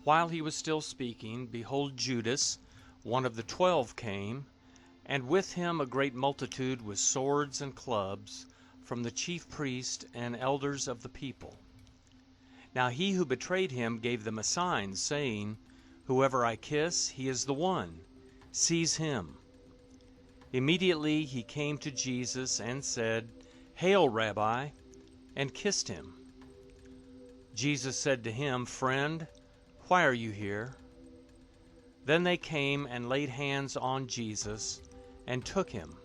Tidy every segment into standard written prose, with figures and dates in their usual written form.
While he was still speaking, behold, Judas, one of the 12, came, and with him a great multitude with swords and clubs, from the chief priests and elders of the people. Now he who betrayed him gave them a sign, saying, Whoever I kiss, he is the one. Seize him. Immediately he came to Jesus and said, Hail, Rabbi, and kissed him. Jesus said to him, Friend, why are you here? Then they came and laid hands on Jesus and took him.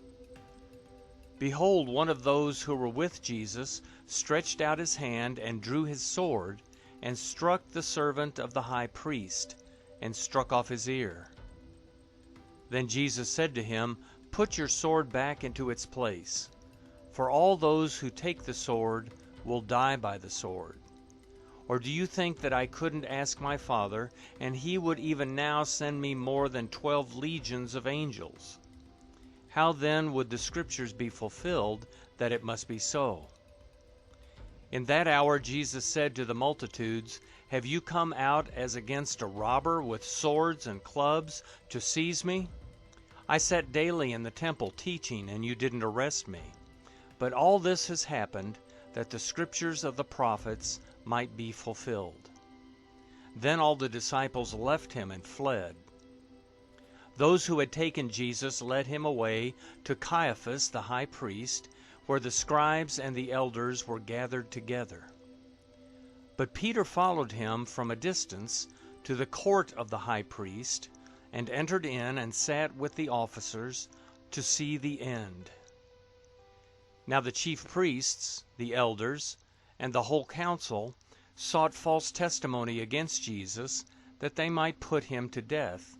Behold, one of those who were with Jesus stretched out his hand and drew his sword and struck the servant of the high priest and struck off his ear. Then Jesus said to him, Put your sword back into its place, for all those who take the sword will die by the sword. Or do you think that I couldn't ask my Father, and he would even now send me more than 12 legions of angels? How then would the Scriptures be fulfilled that it must be so? In that hour Jesus said to the multitudes, Have you come out as against a robber with swords and clubs to seize me? I sat daily in the temple teaching, and you didn't arrest me. But all this has happened, that the Scriptures of the prophets might be fulfilled. Then all the disciples left him and fled. Those who had taken Jesus led him away to Caiaphas the high priest, where the scribes and the elders were gathered together. But Peter followed him from a distance to the court of the high priest, and entered in and sat with the officers to see the end. Now the chief priests, the elders, and the whole council sought false testimony against Jesus, that they might put him to death,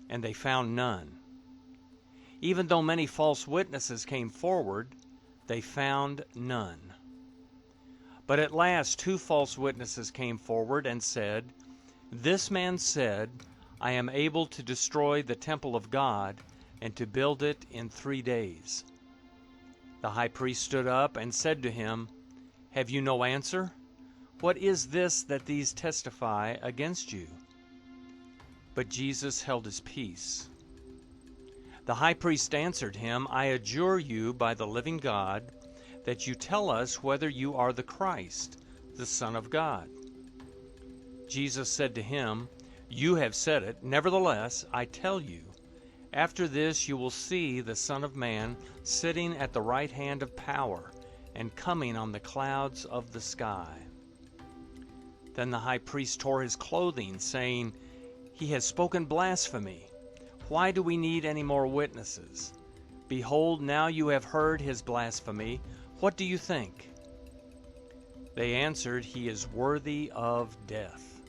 and they found none. Even though many false witnesses came forward, they found none. But at last 2 false witnesses came forward and said, This man said, I am able to destroy the temple of God and to build it in 3 days. The high priest stood up and said to him, Have you no answer? What is this that these testify against you? But Jesus held his peace. The high priest answered him, I adjure you by the living God, that you tell us whether you are the Christ, the Son of God. Jesus said to him, You have said it. Nevertheless, I tell you, after this you will see the Son of Man sitting at the right hand of power and coming on the clouds of the sky. Then the high priest tore his clothing, saying, He has spoken blasphemy. Why do we need any more witnesses? Behold, now you have heard his blasphemy. What do you think? They answered, He is worthy of death.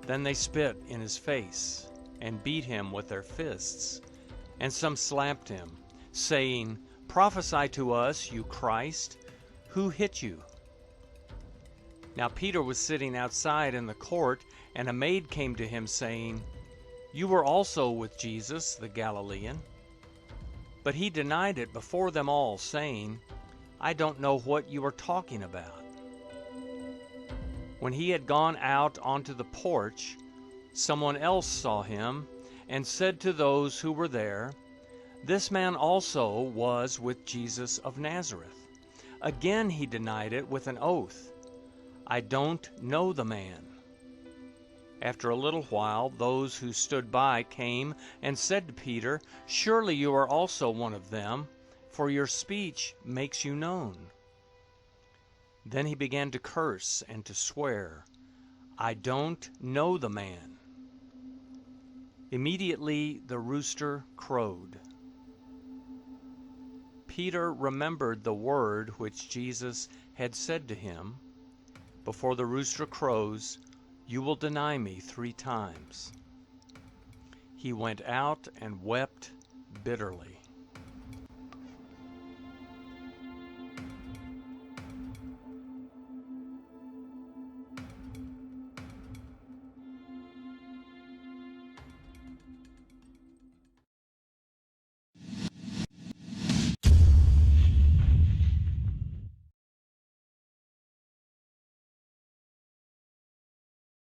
Then they spit in his face and beat him with their fists, and some slapped him, saying, Prophesy to us, you Christ. Who hit you? Now Peter was sitting outside in the court, and a maid came to him, saying, You were also with Jesus the Galilean. But he denied it before them all, saying, I don't know what you are talking about. When he had gone out onto the porch, someone else saw him and said to those who were there, This man also was with Jesus of Nazareth. Again he denied it with an oath, I don't know the man. After a little while, those who stood by came and said to Peter, Surely you are also one of them, for your speech makes you known. Then he began to curse and to swear, I don't know the man. Immediately the rooster crowed. Peter remembered the word which Jesus had said to him, Before the rooster crows, you will deny me 3 times. He went out and wept bitterly.